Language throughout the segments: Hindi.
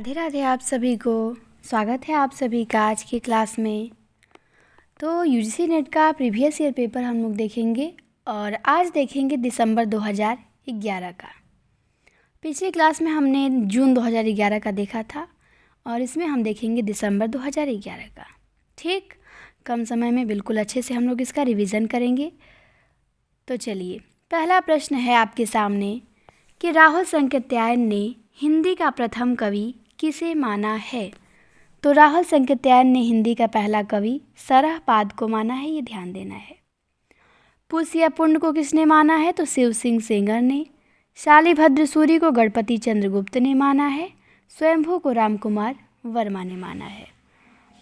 राधे राधे आप सभी को। स्वागत है आप सभी का आज की क्लास में। तो यूजीसी नेट का प्रीवियस ईयर पेपर हम लोग देखेंगे और आज देखेंगे दिसंबर 2011 का। पिछली क्लास में हमने जून 2011 का देखा था और इसमें हम देखेंगे दिसंबर 2011 का। ठीक, कम समय में बिल्कुल अच्छे से हम लोग इसका रिवीजन करेंगे। तो चलिए, पहला प्रश्न है आपके सामने कि राहुल संकृत्यायन ने हिंदी का प्रथम कवि किसे माना है। तो राहुल संकृत्यायन ने हिंदी का पहला कवि सरहपाद को माना है, ये ध्यान देना है। पुष्य या पुण्य को किसने माना है, तो शिव सिंह सेंगर ने। शालिभद्र सूरी को गणपति चंद्रगुप्त ने माना है। स्वयंभू को रामकुमार वर्मा ने माना है।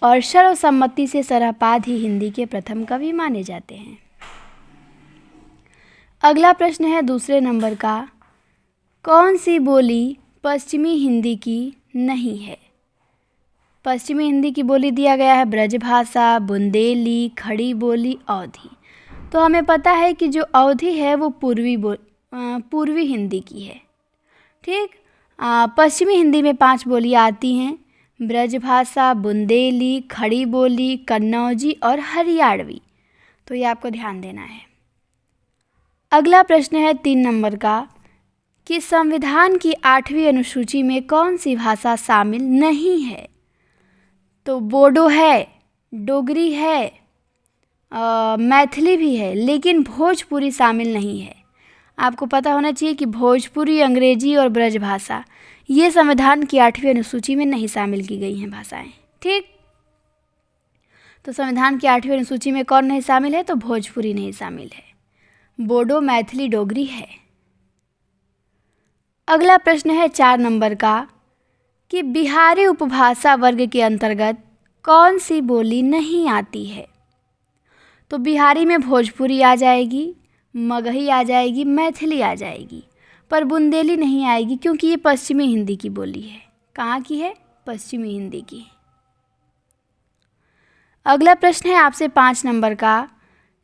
और सर्वसम्मति से सरहपाद ही हिंदी के प्रथम कवि माने जाते हैं। अगला प्रश्न है दूसरे नंबर का, कौन सी बोली पश्चिमी हिंदी की नहीं है। पश्चिमी हिंदी की बोली दिया गया है ब्रजभाषा, बुंदेली, खड़ी बोली, अवधी। तो हमें पता है कि जो अवधी है वो पूर्वी हिंदी की है। ठीक, पश्चिमी हिंदी में 5 बोलियाँ आती हैं, ब्रजभाषा, बुंदेली, खड़ी बोली, कन्नौजी और हरियाणवी। तो ये आपको ध्यान देना है। अगला प्रश्न है 3 नंबर का कि संविधान की 8वीं अनुसूची में कौन सी भाषा शामिल नहीं है। तो बोडो है, डोगरी है, मैथिली भी है, लेकिन भोजपुरी शामिल नहीं है। आपको पता होना चाहिए कि भोजपुरी, अंग्रेजी और ब्रजभाषा ये संविधान की 8वीं अनुसूची में नहीं शामिल की गई हैं भाषाएं। ठीक, तो संविधान की 8वीं अनुसूची में कौन नहीं शामिल है, तो भोजपुरी नहीं शामिल है, बोडो, मैथिली, डोगरी है। अगला प्रश्न है 4 नंबर का कि बिहारी उपभाषा वर्ग के अंतर्गत कौन सी बोली नहीं आती है। तो बिहारी में भोजपुरी आ जाएगी, मगही आ जाएगी, मैथिली आ जाएगी, पर बुंदेली नहीं आएगी क्योंकि ये पश्चिमी हिंदी की बोली है। कहाँ की है, पश्चिमी हिंदी की। अगला प्रश्न है आपसे 5 नंबर का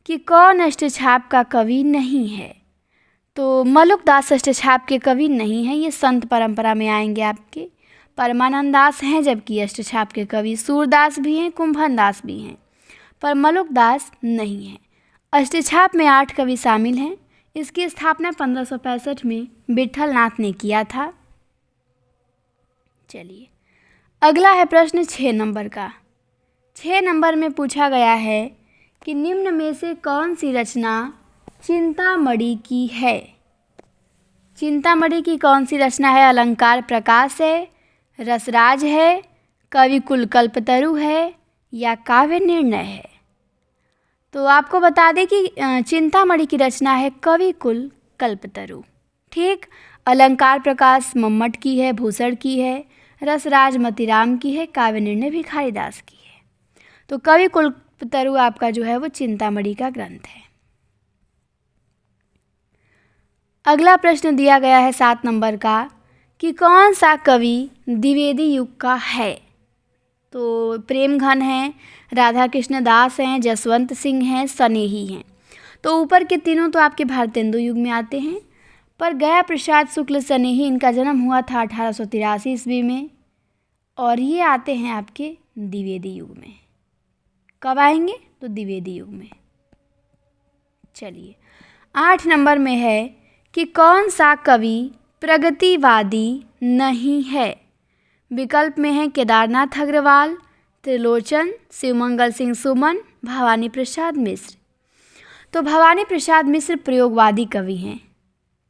कि कौन अष्टछाप का कवि नहीं है। तो मलुकदास अष्टछाप के कवि नहीं हैं, ये संत परंपरा में आएंगे आपके। परमानंद दास हैं, जबकि अष्टछाप के कवि सूरदास भी हैं, कुंभन दास भी हैं, पर मलुकदास नहीं है। अष्टछाप में 8 कवि शामिल हैं। इसकी स्थापना 1565 में विठल नाथ ने किया था। चलिए, अगला है प्रश्न 6 नंबर का। 6 नंबर में पूछा गया है कि निम्न में से कौन सी रचना चिंतामणि की है। चिंतामणि की कौन सी रचना है, अलंकार प्रकाश है, रसराज है, कविकुल कल्पतरु है या काव्य निर्णय है। तो आपको बता दें कि चिंतामणि की रचना है कविकुल कल्पतरु। ठीक, अलंकार प्रकाश मम्मट की है, भूषण की है, रसराज मतीराम की है, काव्य निर्णय भिखारीदास की है। तो कविकुल कल्पतरु आपका जो है वो चिंतामणि का ग्रंथ है। अगला प्रश्न दिया गया है 7 नंबर का कि कौन सा कवि द्विवेदी युग का है। तो प्रेमघन हैं, राधा कृष्ण दास हैं, जसवंत सिंह हैं, सनेही हैं। तो ऊपर के तीनों तो आपके भारतेंदु युग में आते हैं, पर गया प्रसाद शुक्ल सनेही, इनका जन्म हुआ था 1883 ईस्वी में और ये आते हैं आपके द्विवेदी युग में। कब आएंगे, तो द्विवेदी युग में। चलिए, 8 नंबर में है कि कौन सा कवि प्रगतिवादी नहीं है। विकल्प में है केदारनाथ अग्रवाल, त्रिलोचन, शिवमंगल सिंह सुमन, भवानी प्रसाद मिश्र। तो भवानी प्रसाद मिश्र प्रयोगवादी कवि हैं।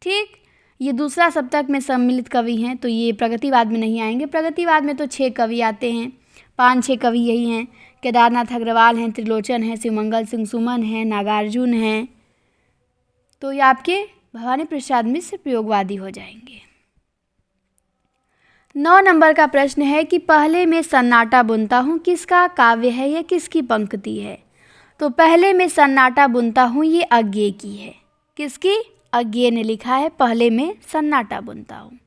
ठीक, ये दूसरा सप्तक में सम्मिलित कवि हैं, तो ये प्रगतिवाद में नहीं आएंगे। प्रगतिवाद में तो 6 कवि आते हैं, 5-6 कवि यही हैं, केदारनाथ अग्रवाल हैं, त्रिलोचन हैं, शिवमंगल सिंह सुमन हैं, नागार्जुन हैं। तो ये आपके भवानी प्रसाद मिश्र प्रयोगवादी हो जाएंगे। 9 नंबर का प्रश्न है कि पहले में सन्नाटा बुनता हूँ किसका काव्य है या किसकी पंक्ति है। तो पहले में सन्नाटा बुनता हूँ ये अज्ञे की है। किसकी, अज्ञे ने लिखा है पहले में सन्नाटा बुनता हूँ।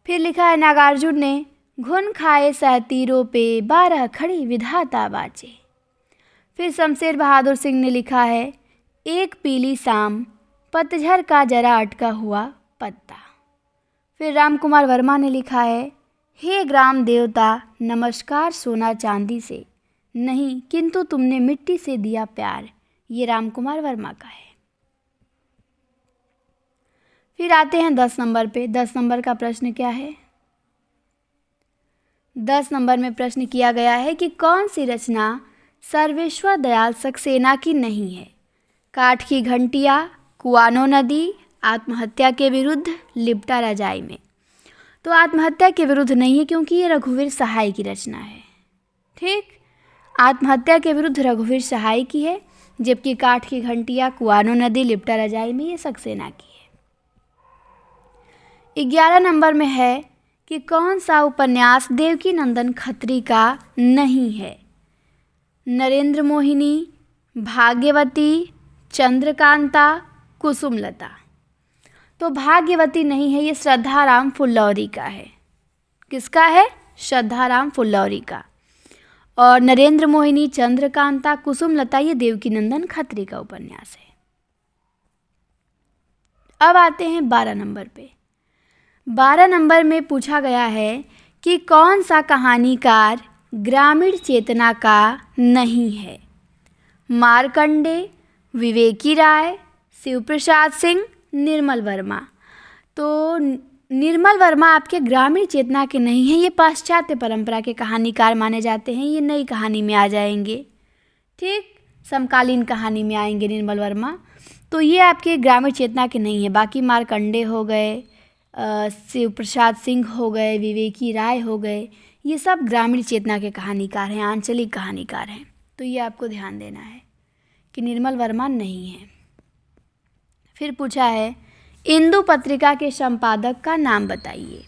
फिर लिखा है नागार्जुन ने घुन खाए सहतीरों पे 12 खड़ी विधाता बाचे। फिर शमशेर बहादुर सिंह ने लिखा है एक पीली शाम पतझड़ का जरा अटका हुआ पत्ता। फिर रामकुमार वर्मा ने लिखा है हे ग्राम देवता, नमस्कार सोना चांदी से नहीं, किंतु तुमने मिट्टी से दिया प्यार। ये रामकुमार वर्मा का है। फिर आते हैं 10 नंबर पे। 10 नंबर का प्रश्न क्या है? 10 नंबर में प्रश्न किया गया है कि कौन सी रचना सर्वेश्वर दयाल सक्सेना की नहीं है? काठ की घंटियाँ, कुआनो नदी, आत्महत्या के विरुद्ध, लिपटा रजाई में। तो आत्महत्या के विरुद्ध नहीं है क्योंकि ये रघुवीर सहाय की रचना है। ठीक, आत्महत्या के विरुद्ध रघुवीर सहाय की है, जबकि काठ की घंटियाँ, कुआनो नदी, लिपटा रजाई में ये सक्सेना की है। 11 नंबर में है कि कौन सा उपन्यास देवकी नंदन खत्री का नहीं है? नरेंद्र मोहिनी, भाग्यवती, चंद्रकांता, कुसुमलता। तो भाग्यवती नहीं है, ये श्रद्धाराम फुल्लौरी का है। किसका है? श्रद्धाराम फुल्लौरी का। और नरेंद्र मोहिनी, चंद्रकांता, कुसुमलता ये देवकी नंदन खत्री का उपन्यास है। अब आते हैं 12 नंबर पे। 12 नंबर में पूछा गया है कि कौन सा कहानीकार ग्रामीण चेतना का नहीं है? मार्कंडे, विवेकी राय, शिवप्रसाद सिंह, निर्मल वर्मा। तो निर्मल वर्मा आपके ग्रामीण चेतना के नहीं हैं, ये पाश्चात्य परंपरा के कहानीकार माने जाते हैं। ये नई कहानी में आ जाएंगे। ठीक, समकालीन कहानी में आएंगे निर्मल वर्मा। तो ये आपके ग्रामीण चेतना के नहीं है। बाकी मार्कंडे हो गए, शिवप्रसाद सिंह हो गए, विवेकी राय हो गए, ये सब ग्रामीण चेतना के कहानीकार हैं, आंचलिक कहानीकार हैं। तो ये आपको ध्यान देना है कि निर्मल वर्मा नहीं है। फिर पूछा है इंदु पत्रिका के संपादक का नाम बताइए।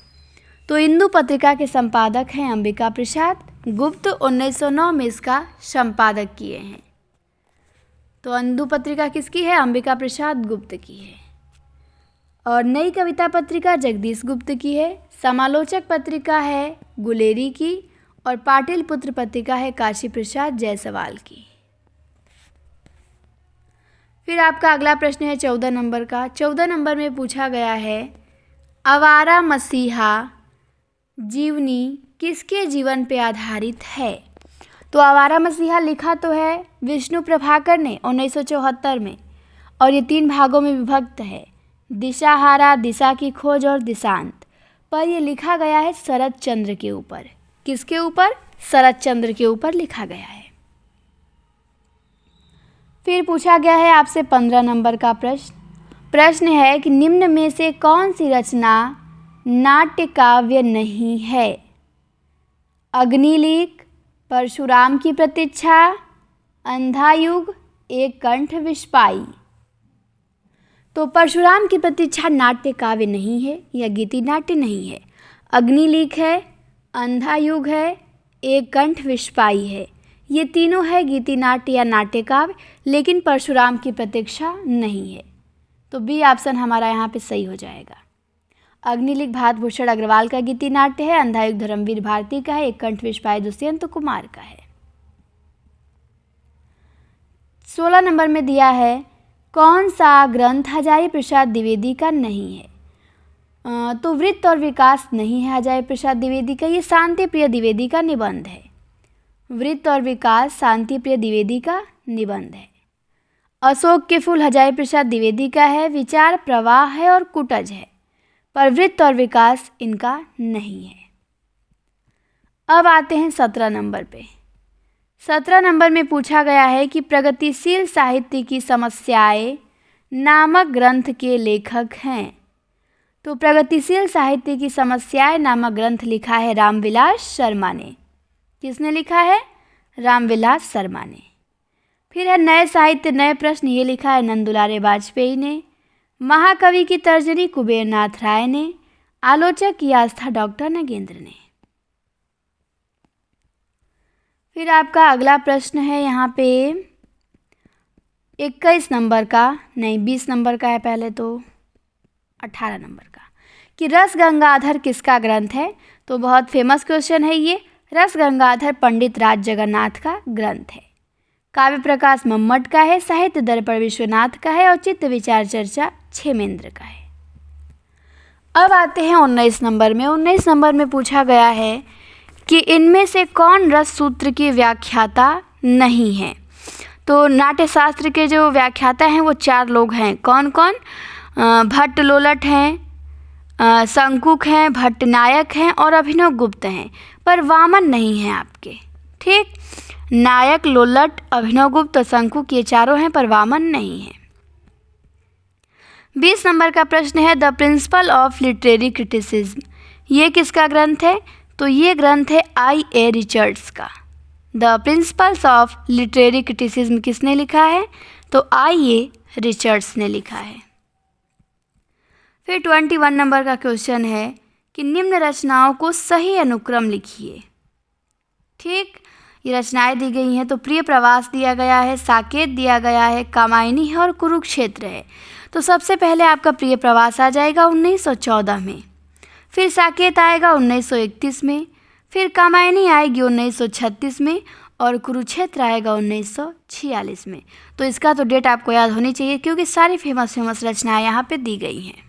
तो इंदु पत्रिका के संपादक हैं अंबिका प्रसाद गुप्त। 1909 में इसका संपादक किए हैं। तो इंदु पत्रिका किसकी है? अंबिका प्रसाद गुप्त की है। और नई कविता पत्रिका जगदीश गुप्त की है। समालोचक पत्रिका है गुलेरी की। और पाटिल पुत्र पत्रिका है काशी प्रसाद जायसवाल की। फिर आपका अगला प्रश्न है 14 नंबर का। 14 नंबर में पूछा गया है आवारा मसीहा जीवनी किसके जीवन पे आधारित है? तो आवारा मसीहा लिखा तो है विष्णु प्रभाकर ने 1974 में, और ये 3 भागों में विभक्त है, दिशाहारा, दिशा की खोज और दिशांत। पर ये लिखा गया है शरद चंद्र के ऊपर। किसके ऊपर? शरद चंद्र के ऊपर लिखा गया है। फिर पूछा गया है आपसे 15 नंबर का प्रश्न है कि निम्न में से कौन सी रचना नाट्य काव्य नहीं है? अग्निलीक, परशुराम की प्रतीक्षा, अंधा युग, एक कंठ विस्पाई। तो परशुराम की प्रतीक्षा नाट्य काव्य नहीं है या गीति नाट्य नहीं है। अग्निलीक है, अंधा युग है, एक कंठ विस्पाई है। ये तीनों है गीति नाट्य या नाट्य काव्य, लेकिन परशुराम की प्रतीक्षा नहीं है। तो बी ऑप्शन हमारा यहाँ पे सही हो जाएगा। अग्निलिख भात भूषण अग्रवाल का गीति नाट्य है, अंधायुग धर्मवीर भारती का है, एक कंठ विस्पाई दुष्यंत कुमार का है। 16 नंबर में दिया है कौन सा ग्रंथ हजारी प्रसाद द्विवेदी का नहीं है? तो वृत्त और विकास नहीं है हजारी प्रसाद द्विवेदी का, ये शांति प्रिय द्विवेदी का निबंध है। वृत्त और विकास शांति प्रिय द्विवेदी का निबंध है। अशोक के फूल हजारी प्रसाद द्विवेदी का है, विचार प्रवाह है और कुटज है, पर वृत्त और विकास इनका नहीं है। अब आते हैं 17 नंबर पे। 17 नंबर में पूछा गया है कि प्रगतिशील साहित्य की समस्याएं नामक ग्रंथ के लेखक हैं। तो प्रगतिशील साहित्य की समस्याएं नामक ग्रंथ लिखा है रामविलास शर्मा ने। किसने लिखा है? रामविलास शर्मा ने। फिर है नए साहित्य नए प्रश्न, ये लिखा है नंदुलारे वाजपेयी ने। महाकवि की तर्जनी कुबेरनाथ राय ने। आलोचक की आस्था डॉक्टर नगेंद्र ने। फिर आपका अगला प्रश्न है यहाँ पे 21 नंबर का, नहीं 20 नंबर का है पहले, तो 18 नंबर का, कि रस गंगाधर किसका ग्रंथ है? तो बहुत फेमस क्वेश्चन है ये। रस गंगाधर पंडित राज जगन्नाथ का ग्रंथ है। काव्य प्रकाश मम्मट का है, साहित्य दर्पण विश्वनाथ का है और चित्त विचार चर्चा क्षेमेंद्र का है। अब आते हैं 19 नंबर में। 19 नंबर में पूछा गया है कि इनमें से कौन रस सूत्र की व्याख्याता नहीं है। तो नाट्यशास्त्र के जो व्याख्याता हैं वो 4 लोग हैं। कौन कौन? भट्ट लोलट हैं, शंकुक हैं, भट्टनायक हैं और अभिनव गुप्त हैं, पर वामन नहीं हैं आपके। ठीक, नायक, लोलट, अभिनव गुप्त और शंकुक ये चारों हैं, पर वामन नहीं है। 20 नंबर का प्रश्न है the principle of literary criticism. ये किसका ग्रंथ है? तो ये ग्रंथ है I.A. रिचर्ड्स का। The principles of literary criticism किसने लिखा है? तो I.A. रिचर्ड्स ने लिखा है। फिर 21 नंबर का क्वेश्चन है कि निम्न रचनाओं को सही अनुक्रम लिखिए। ठीक, ये रचनाएं दी गई हैं। तो प्रिय प्रवास दिया गया है, साकेत दिया गया है, कामायनी है और कुरुक्षेत्र है। तो सबसे पहले आपका प्रिय प्रवास आ जाएगा 1914 में, फिर साकेत आएगा 1931 में, फिर कामायनी आएगी 1936 में और कुरुक्षेत्र आएगा 1946 में। तो इसका तो डेट आपको याद होनी चाहिए क्योंकि सारी फेमस रचनाएं यहाँ पे दी गई हैं।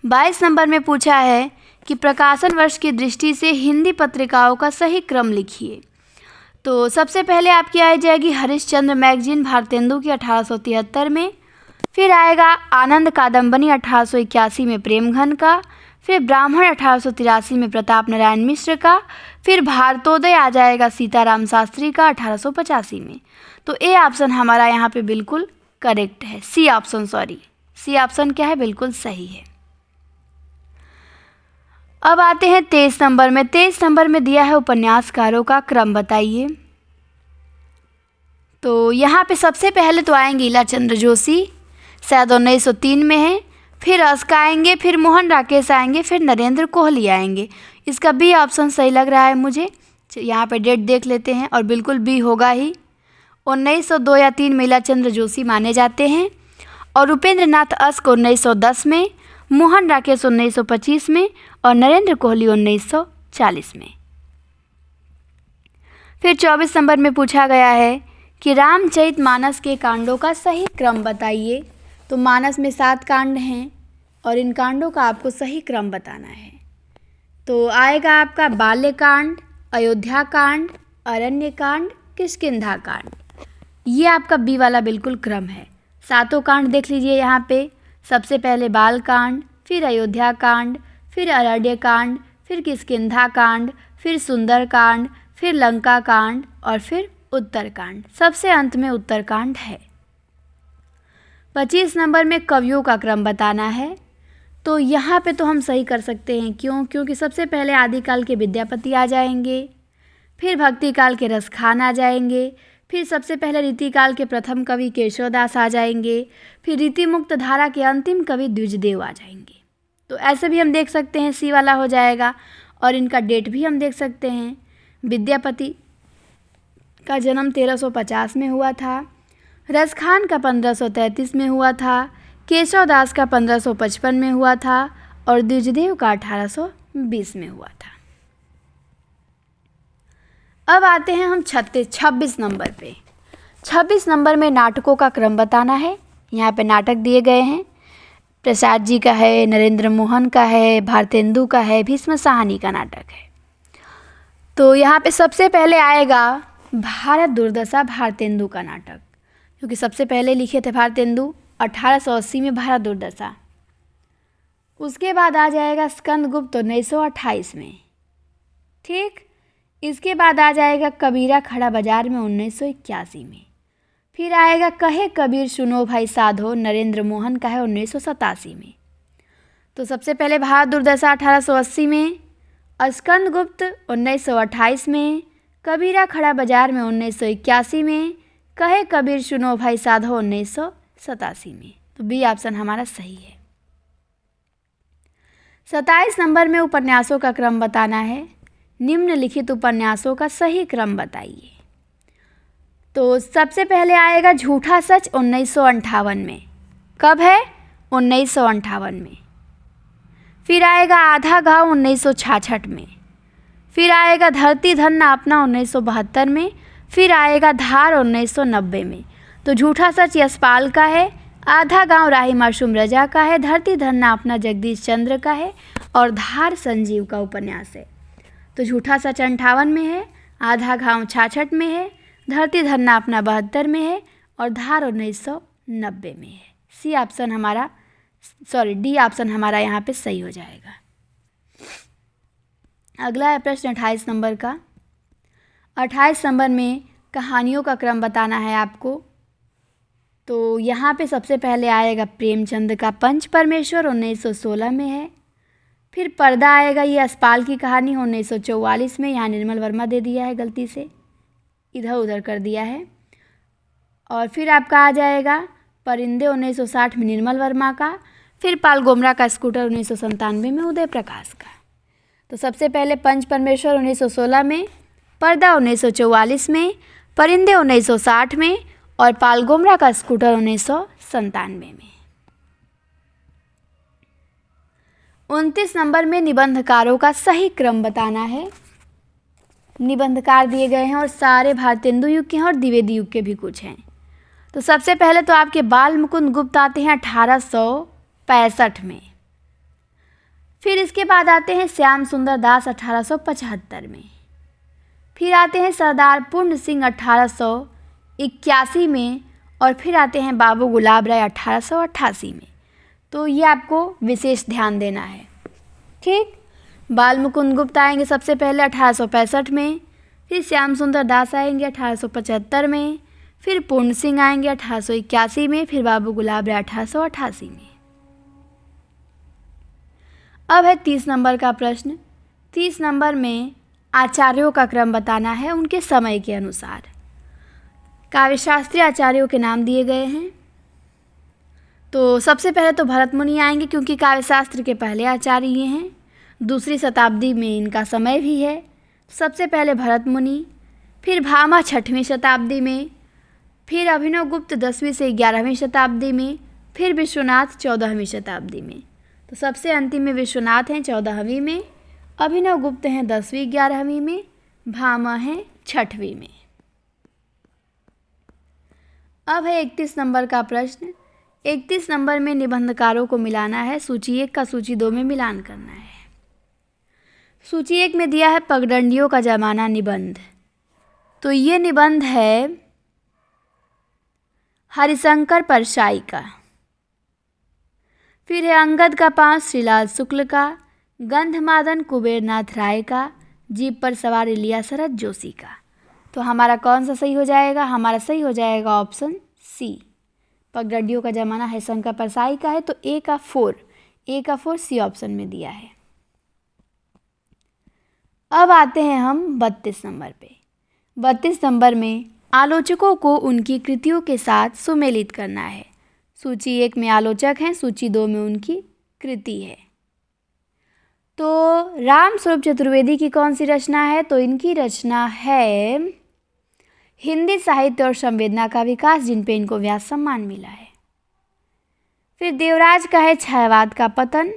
22 नंबर में पूछा है कि प्रकाशन वर्ष की दृष्टि से हिंदी पत्रिकाओं का सही क्रम लिखिए। तो सबसे पहले आपकी आ जाएगी हरिश्चंद्र मैगजीन भारतेंदु की 1873 में, फिर आएगा आनंद कादम्बनी 1881 में प्रेमघन का, फिर ब्राह्मण 1883 में प्रताप नारायण मिश्र का, फिर भारतोदय आ जाएगा सीताराम शास्त्री का 1885 में। तो ए ऑप्शन हमारा यहाँ पे बिल्कुल करेक्ट है। सी ऑप्शन क्या है? बिल्कुल सही है। अब आते हैं 23 नंबर में। 23 नंबर में दिया है उपन्यासकारों का क्रम बताइए। तो यहाँ पे सबसे पहले तो आएंगे ईलाचंद्र जोशी, शायद 1903 में है, फिर अस्का आएंगे, फिर मोहन राकेश आएंगे, फिर नरेंद्र कोहली आएंगे। इसका बी ऑप्शन सही लग रहा है मुझे। यहाँ पे डेट देख लेते हैं और बिल्कुल बी होगा ही। 1902 या 3 में ईलाचंद्र जोशी माने जाते हैं और उपेंद्र नाथ अस्क 1910 में, मोहन राकेश 1925 में और नरेंद्र कोहली 1940 में। फिर 24 नंबर में पूछा गया है कि रामचरितमानस के कांडों का सही क्रम बताइए। तो मानस में 7 कांड हैं और इन कांडों का आपको सही क्रम बताना है। तो आएगा आपका बाल्यकांड, अयोध्या कांड, अरण्य कांड, किष्किंधा कांड। ये आपका बी वाला बिल्कुल क्रम है। 7 कांड देख लीजिए यहाँ पे। सबसे पहले बाल कांड, फिर अयोध्या कांड, फिर अरण्य कांड, फिर किष्किंधा कांड, फिर सुंदर कांड, फिर लंका कांड और फिर उत्तरकांड। सबसे अंत में उत्तरकांड है। 25 नंबर में कवियों का क्रम बताना है। तो यहाँ पे तो हम सही कर सकते हैं। क्योंकि सबसे पहले आदिकाल के विद्यापति आ जाएंगे, फिर भक्तिकाल के रसखान आ जाएंगे, फिर सबसे पहले रीतिकाल के प्रथम कवि केशवदास आ जाएंगे, फिर रीति मुक्त धारा के अंतिम कवि द्विजदेव आ जाएंगे। तो ऐसे भी हम देख सकते हैं, सी वाला हो जाएगा। और इनका डेट भी हम देख सकते हैं। विद्यापति का जन्म 1350 में हुआ था, रसखान का 1533 में हुआ था, केशवदास का 1555 में हुआ था और द्विजदेव का 1820 में हुआ था। अब आते हैं हम 26 नंबर पे। 26 नंबर में नाटकों का क्रम बताना है। यहाँ पे नाटक दिए गए हैं। प्रसाद जी का है, नरेंद्र मोहन का है, भारतेंदु का है, भीष्म साहनी का नाटक है। तो यहाँ पे सबसे पहले आएगा भारत दुर्दशा भारतेंदु का नाटक, क्योंकि सबसे पहले लिखे थे भारतेंदु 1880 में भारत दुर्दशा। उसके बाद आ जाएगा स्कंदगुप्त 1928 में। ठीक, इसके बाद आ जाएगा कबीरा खड़ा बाजार में 1981 में। फिर आएगा कहे कबीर सुनो भाई साधो, नरेंद्र मोहन का है 1987 में। तो सबसे पहले भारत दुर्दशा 1880 में, स्कंदगुप्त 1928 में, कबीरा खड़ा बाजार में 1981 में, कहे कबीर सुनो भाई साधो 1987 में। तो बी ऑप्शन हमारा सही है। 27 नंबर में उपन्यासों का क्रम बताना है। निम्नलिखित उपन्यासों का सही क्रम बताइए। तो सबसे पहले आएगा झूठा सच 1958 में। कब है? 1958 में। फिर आएगा आधा घाव 1966 में। फिर आएगा धरती धन्ना अपना 1972 में। फिर आएगा धार 1990 में। तो झूठा सच यशपाल का है, आधा गांव राही मासूम रजा का है, धरती धन्ना अपना जगदीश चंद्र का है और धार संजीव का उपन्यास है। तो झूठा सच 58 में है, आधा गांव 66 में है, धरती धन्ना अपना 72 में है और धार 1990 में है। डी ऑप्शन हमारा यहाँ पे सही हो जाएगा। अगला है प्रश्न 28 नंबर का। 28 नंबर में कहानियों का क्रम बताना है आपको। तो यहाँ पे सबसे पहले आएगा प्रेमचंद का पंच परमेश्वर 1916 में है। फिर पर्दा आएगा, ये यशपाल की कहानी 1944 में। यहाँ निर्मल वर्मा दे दिया है, गलती से इधर उधर कर दिया है। और फिर आपका आ जाएगा परिंदे 1960 में निर्मल वर्मा का। फिर पाल गोमरा का स्कूटर 1997 में उदय प्रकाश का। तो सबसे पहले पंच परमेश्वर 1916 में, पर्दा 1944 में, परिंदे 1960 में और पाल गोमरा का स्कूटर 1997 में। 29 नंबर में निबंधकारों का सही क्रम बताना है। निबंधकार दिए गए हैं और सारे भारतेंदु युग के हैं और द्विवेदी युग के भी कुछ हैं। तो सबसे पहले तो आपके बाल मुकुंद गुप्त आते हैं 1865 में। फिर इसके बाद आते हैं श्याम सुंदर दास 1875 में। फिर आते हैं सरदार पूर्ण सिंह 1881 में और फिर आते हैं बाबू गुलाब राय 1888 में। तो ये आपको विशेष ध्यान देना है, ठीक। बाल मुकुंद गुप्त आएंगे सबसे पहले 1865 में, फिर श्याम सुंदर दास आएंगे 1875 में, फिर पूर्ण सिंह आएंगे 1881 में, फिर बाबू गुलाब राय 1888 में। अब है 30 नंबर का प्रश्न। 30 नंबर में आचार्यों का क्रम बताना है उनके समय के अनुसार। काव्यशास्त्रीय आचार्यों के नाम दिए गए हैं। तो सबसे पहले तो भरत मुनि आएंगे क्योंकि काव्यशास्त्र के पहले आचार्य ये हैं। दूसरी शताब्दी में इनका समय भी है। सबसे पहले भरत मुनि, फिर भामा 6वीं शताब्दी में, फिर अभिनव गुप्त 10वीं से 11वीं शताब्दी में, फिर विश्वनाथ 14वीं शताब्दी में। तो सबसे अंतिम में विश्वनाथ हैं 14वीं में, अभिनव गुप्त हैं 10वीं 11वीं में, भामा हैं 6वीं में। अब है 31 नंबर का प्रश्न। 31 नंबर में निबंधकारों को मिलाना है। सूची 1 का सूची 2 में मिलान करना है। सूची 1 में दिया है पगडंडियों का जमाना निबंध। तो ये निबंध है हरिशंकर परशाई का। फिर है अंगद का 5 श्रीलाल शुक्ल का, गंधमादन कुबेरनाथ राय का, जीप पर सवार इलिया शरद जोशी का। तो हमारा कौन सा सही हो जाएगा? हमारा सही हो जाएगा ऑप्शन सी। पगडंडियों का जमाना हरिशंकर परसाई का है। तो ए का 4 सी ऑप्शन में दिया है। अब आते हैं हम 32 नंबर पे। 32 नंबर में आलोचकों को उनकी कृतियों के साथ सुमेलित करना है। सूची 1 में आलोचक हैं, सूची 2 में उनकी कृति है। तो राम स्वरूप चतुर्वेदी की कौन सी रचना है? तो इनकी रचना है हिंदी साहित्य और संवेदना का विकास, जिन पे इनको व्यास सम्मान मिला है। फिर देवराज का है छायावाद का पतन,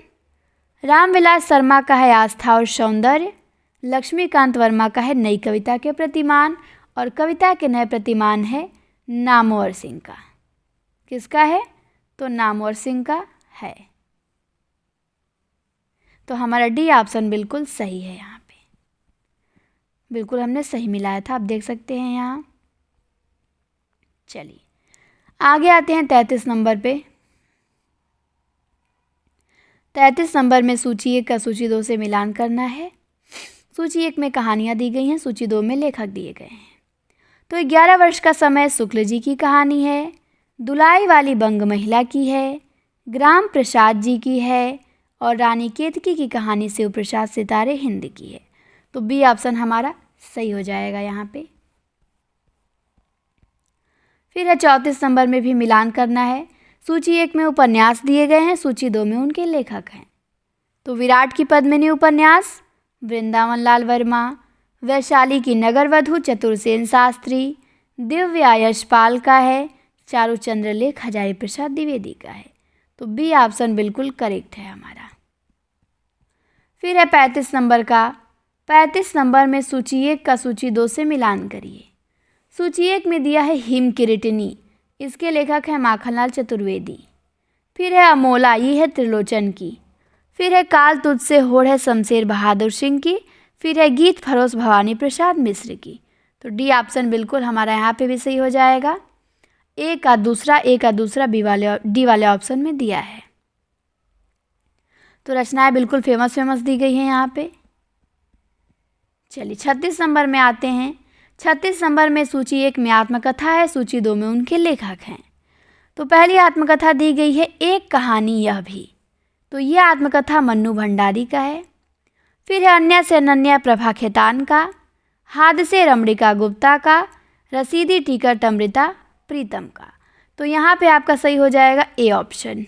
रामविलास शर्मा का है आस्था और सौंदर्य, लक्ष्मीकांत वर्मा का है नई कविता के प्रतिमान और कविता के नए प्रतिमान है नामवर सिंह का। किसका है? तो नामवर सिंह का है। तो हमारा डी ऑप्शन बिल्कुल सही है। यहाँ पे बिल्कुल हमने सही मिलाया था, आप देख सकते हैं यहाँ। चलिए आगे आते हैं 33 नंबर पे। 33 नंबर में सूची 1 का सूची 2 से मिलान करना है। सूची 1 में कहानियाँ दी गई हैं, सूची 2 में लेखक दिए गए हैं। तो 11 वर्ष का समय शुक्ल जी की कहानी है, दुलाई वाली बंग महिला की है, ग्राम प्रसाद जी की है और रानी केतकी की कहानी शिव प्रसाद सितारे हिंद की है। तो बी ऑप्शन हमारा सही हो जाएगा यहाँ पे। फिर है 34 नंबर में भी मिलान करना है। सूची 1 में उपन्यास दिए गए हैं, सूची 2 में उनके लेखक हैं। तो विराट की पद्मिनी उपन्यास वृंदावन लाल वर्मा, वैशाली की नगरवधु चतुरसेन शास्त्री, दिव्या यशपाल का है, चारुचंद्र लेख हजारी प्रसाद द्विवेदी का है। तो बी ऑप्शन बिल्कुल करेक्ट है हमारा। फिर है 35 नंबर का। 35 नंबर में सूची 1 का सूची 2 से मिलान करिए। सूची 1 में दिया है हिम किरीटिनी, इसके लेखक हैं माखनलाल चतुर्वेदी। फिर है अमोला, ये है त्रिलोचन की। फिर है काल तुझसे होड़ है शमशेर बहादुर सिंह की। फिर है गीत फरोश भवानी प्रसाद मिश्र की। तो डी ऑप्शन बिल्कुल हमारा यहाँ पे भी सही हो जाएगा। ए का दूसरा डी वाले ऑप्शन में दिया है। तो रचनाएं बिल्कुल फेमस दी गई हैं यहाँ पे। चलिए 36 नंबर में आते हैं। 36 नंबर में सूची 1 में आत्मकथा है, सूची 2 में उनके लेखक हैं। तो पहली आत्मकथा दी गई है एक कहानी यह भी। तो यह आत्मकथा मन्नू भंडारी का है। फिर है अन्य से अनन्या प्रभा खेतान का, हादसे रमणिका गुप्ता का, रसीदी टिकट अमृता प्रीतम का। तो यहाँ पे आपका सही हो जाएगा ए ऑप्शन।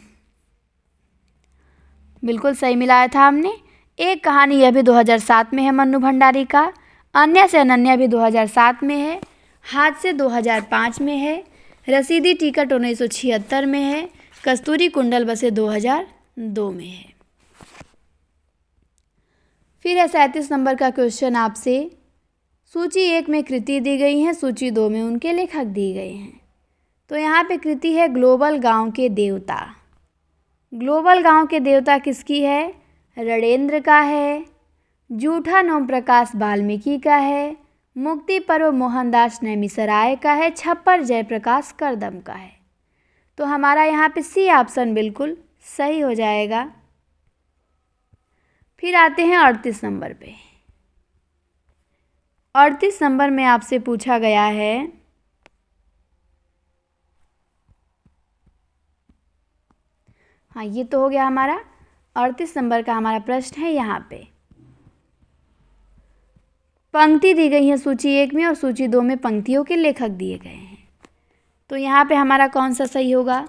बिल्कुल सही मिलाया था हमने। एक कहानी यह भी 2007 में है मन्नू भंडारी का, अन्य से अनन्या भी 2007 में है, हादसे 2005 में है, रसीदी टिकट 1976 में है, कस्तूरी कुंडल बसे 2002 में है। फिर है 37 नंबर का क्वेश्चन आपसे। सूची 1 में कृति दी गई है, सूची 2 में उनके लेखक दिए गए हैं। तो यहाँ पे कृति है ग्लोबल गांव के देवता। ग्लोबल गांव के देवता किसकी है? रणेंद्र का है, जूठन ओम प्रकाश वाल्मीकि का है, मुक्ति पर्व मोहनदास नैमिषारण्य का है, छप्पर जयप्रकाश करदम का है। तो हमारा यहाँ पे सी ऑप्शन बिल्कुल सही हो जाएगा। फिर आते हैं 38 नंबर पे। 38 नंबर में आपसे पूछा गया है, हाँ ये तो हो गया हमारा 38 नंबर का हमारा प्रश्न है। यहाँ पे पंक्ति दी गई है सूची 1 में और सूची 2 में पंक्तियों के लेखक दिए गए हैं। तो यहाँ पे हमारा कौन सा सही होगा?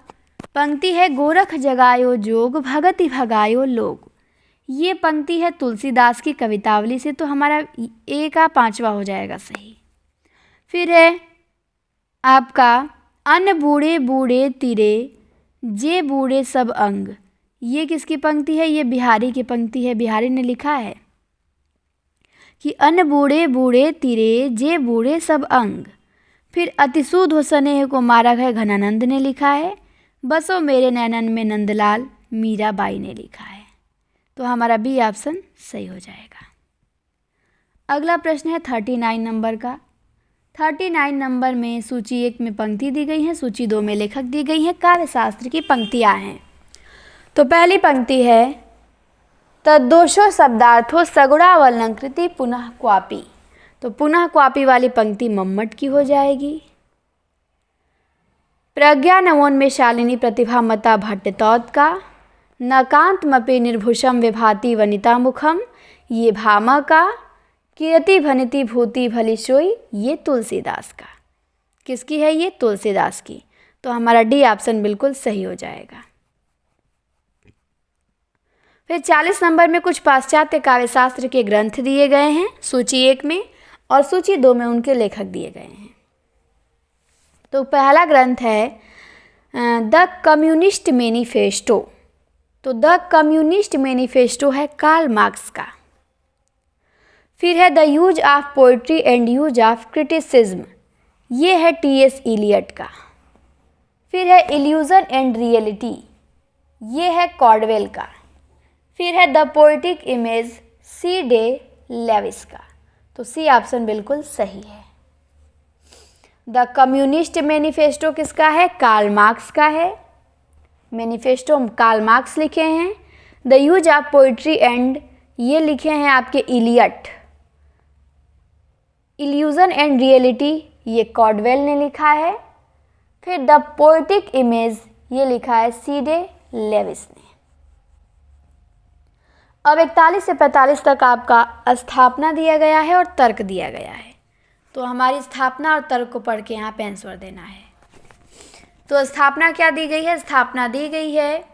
पंक्ति है गोरख जगायो जोग भगति भगायो लोग। ये पंक्ति है तुलसीदास की कवितावली से, तो हमारा ए का 5वां हो जाएगा सही। फिर है आपका अन्न बूढ़े बूढ़े तिरे जे बूढ़े सब अंग। ये किसकी पंक्ति है? ये बिहारी की पंक्ति है। बिहारी ने लिखा है कि अन्न बूढ़े बूढ़े तिरे जे बूढ़े सब अंग। फिर अतिसूद हो स्नेह को मारक है, घनानंद ने लिखा है। बसो मेरे नैनन में नंदलाल, मीराबाई ने लिखा है। तो हमारा बी ऑप्शन सही हो जाएगा। अगला प्रश्न है 39 नंबर का। 39 नंबर में सूची 1 में पंक्ति दी गई है, सूची 2 में लेखक दी गई है। काव्यशास्त्र की पंक्तियाँ हैं। तो पहली पंक्ति है तद्दोषो शब्दार्थो सगुणावलंकृति पुनः क्वापी। तो पुनः क्वापी वाली पंक्ति मम्मट की हो जाएगी। प्रज्ञा नवोन्मेष शालिनी प्रतिभा मता भट्टतौत का, नकांतमपि निर्भुषम विभाति वनिता मुखम, ये भामा का, कीर्ति भनिति भूति भली सोई, ये तुलसीदास का। किसकी है ये? तुलसीदास की। तो हमारा डी ऑप्शन बिल्कुल सही हो जाएगा। फिर 40 नंबर में कुछ पाश्चात्य काव्यशास्त्र के ग्रंथ दिए गए हैं सूची 1 में, और सूची 2 में उनके लेखक दिए गए हैं। तो पहला ग्रंथ है द कम्युनिस्ट मैनिफेस्टो। तो द कम्युनिस्ट मैनिफेस्टो है कार्ल मार्क्स का। फिर है the use of poetry and use of criticism. ये है टी.एस. इलियट का। फिर है इल्यूजन एंड रियलिटी। ये है कॉर्डवेल का। फिर है the poetic image, C Day Lewis का। तो सी ऑप्शन बिल्कुल सही है। द कम्युनिस्ट मैनिफेस्टो किसका है? कार्ल मार्क्स का है। मैनिफेस्टो कार्ल मार्क्स लिखे हैं। The use of poetry and ये लिखे हैं आपके इलियट। इल्यूजन एंड रियलिटी ये कॉर्डवेल ने लिखा है। फिर द पोएटिक इमेज ये लिखा है सी डे लेविस ने। अब 41 से 45 तक आपका स्थापना दिया गया है और तर्क दिया गया है। तो हमारी स्थापना और तर्क को पढ़ के यहाँ पे आंसर देना है। तो स्थापना क्या दी गई है? स्थापना दी गई है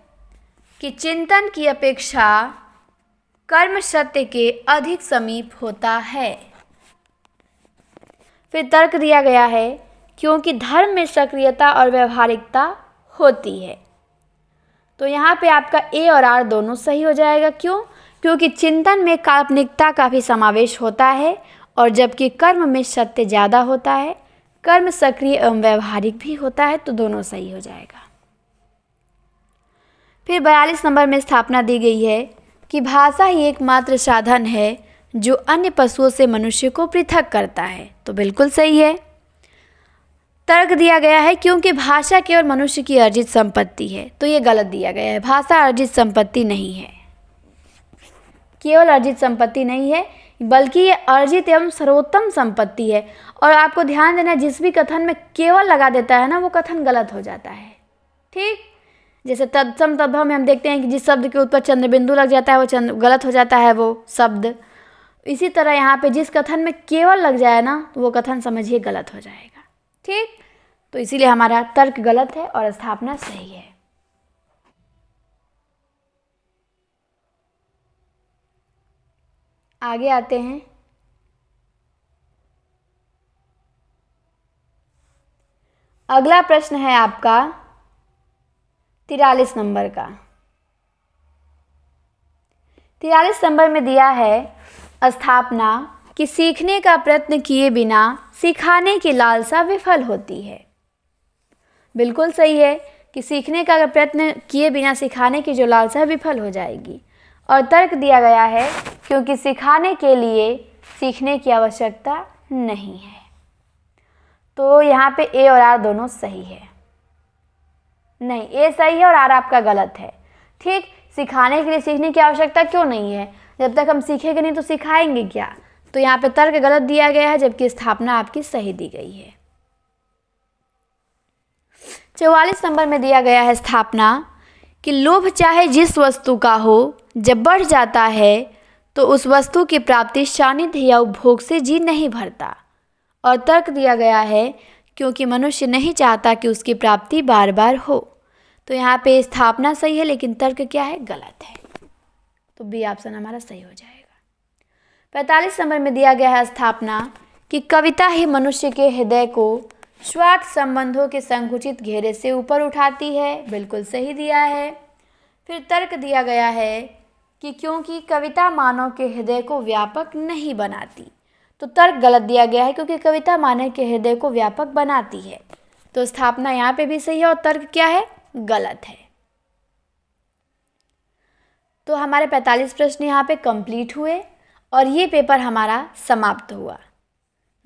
कि चिंतन की अपेक्षा कर्म सत्य के अधिक समीप होता है। फिर तर्क दिया गया है क्योंकि धर्म में सक्रियता और व्यवहारिकता होती है। तो यहाँ पे आपका ए और आर दोनों सही हो जाएगा। क्यों? क्योंकि चिंतन में काल्पनिकता का भी समावेश होता है और जबकि कर्म में सत्य ज़्यादा होता है। कर्म सक्रिय एवं व्यवहारिक भी होता है, तो दोनों सही हो जाएगा। फिर 42 नंबर में स्थापना दी गई है कि भाषा ही एकमात्र साधन है जो अन्य पशुओं से मनुष्य को पृथक करता है, तो बिल्कुल सही है। तर्क दिया गया है क्योंकि भाषा केवल मनुष्य की अर्जित संपत्ति है, तो ये गलत दिया गया है। भाषा अर्जित संपत्ति नहीं है, केवल अर्जित संपत्ति नहीं है, बल्कि ये अर्जित एवं सर्वोत्तम संपत्ति है। और आपको ध्यान देना, जिस भी कथन में केवल लगा देता है ना, वो कथन गलत हो जाता है। ठीक, जैसे तत्सम तद्भव में हम देखते हैं कि जिस शब्द के ऊपर चंद्र बिंदु लग जाता है वो गलत हो जाता है वो शब्द। इसी तरह यहाँ पे जिस कथन में केवल लग जाए ना, तो वो कथन समझिए गलत हो जाएगा। ठीक, तो इसीलिए हमारा तर्क गलत है और स्थापना सही है। आगे आते हैं। अगला प्रश्न है आपका 43 नंबर का। 43 नंबर में दिया है स्थापना कि सीखने का प्रयत्न किए बिना सिखाने की लालसा विफल होती है। बिल्कुल सही है कि सीखने का प्रयत्न किए बिना सिखाने की जो लालसा है विफल हो जाएगी। और तर्क दिया गया है क्योंकि सिखाने के लिए सीखने की आवश्यकता नहीं है। तो यहाँ पे ए और आर दोनों सही है। नहीं, ए सही है और आर आपका गलत है। ठीक, सिखाने के लिए सीखने की आवश्यकता क्यों नहीं है? जब तक हम सीखेंगे नहीं तो सिखाएंगे क्या? तो यहाँ पे तर्क गलत दिया गया है, जबकि स्थापना आपकी सही दी गई है। 44 नंबर में दिया गया है स्थापना कि लोभ चाहे जिस वस्तु का हो, जब बढ़ जाता है तो उस वस्तु की प्राप्ति सानिध्य या उपभोग से जी नहीं भरता। और तर्क दिया गया है क्योंकि मनुष्य नहीं चाहता कि उसकी प्राप्ति बार बार हो। तो यहाँ पे स्थापना सही है, लेकिन तर्क क्या है? गलत है। तो बी ऑप्शन हमारा सही हो जाएगा। 45 नंबर में दिया गया है स्थापना कि कविता ही मनुष्य के हृदय को स्वार्थ संबंधों के संकुचित घेरे से ऊपर उठाती है। बिल्कुल सही दिया है। फिर तर्क दिया गया है कि क्योंकि कविता मानव के हृदय को व्यापक नहीं बनाती। तो तर्क गलत दिया गया है क्योंकि कविता मानव के हृदय को व्यापक बनाती है। तो स्थापना यहाँ पे भी सही है और तर्क क्या है? गलत है। तो हमारे 45 प्रश्न यहाँ पे कंप्लीट हुए और ये पेपर हमारा समाप्त हुआ।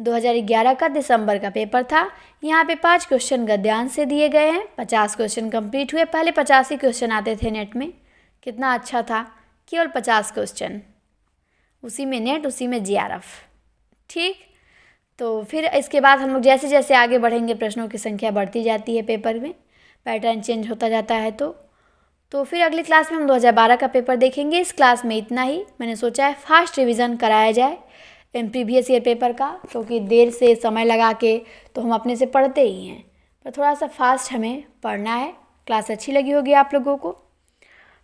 2011 का दिसंबर का पेपर था। यहाँ पे 5 क्वेश्चन गद्यांश से दिए गए हैं। 50 क्वेश्चन कंप्लीट हुए। पहले 85 क्वेश्चन आते थे नेट में, कितना अच्छा था, केवल 50 क्वेश्चन, उसी में नेट, उसी में जीआरएफ। ठीक, तो फिर इसके बाद हम लोग जैसे जैसे आगे बढ़ेंगे प्रश्नों की संख्या बढ़ती जाती है, पेपर में पैटर्न चेंज होता जाता है। तो फिर अगली क्लास में हम 2012 का पेपर देखेंगे। इस क्लास में इतना ही। मैंने सोचा है फास्ट रिवीजन कराया जाए प्रीवियस ईयर पेपर का, क्योंकि देर से समय लगा के तो हम अपने से पढ़ते ही हैं, पर थोड़ा सा फास्ट हमें पढ़ना है। क्लास अच्छी लगी होगी आप लोगों को।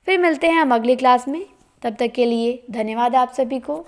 फिर मिलते हैं हम अगली क्लास में। तब तक के लिए धन्यवाद आप सभी को।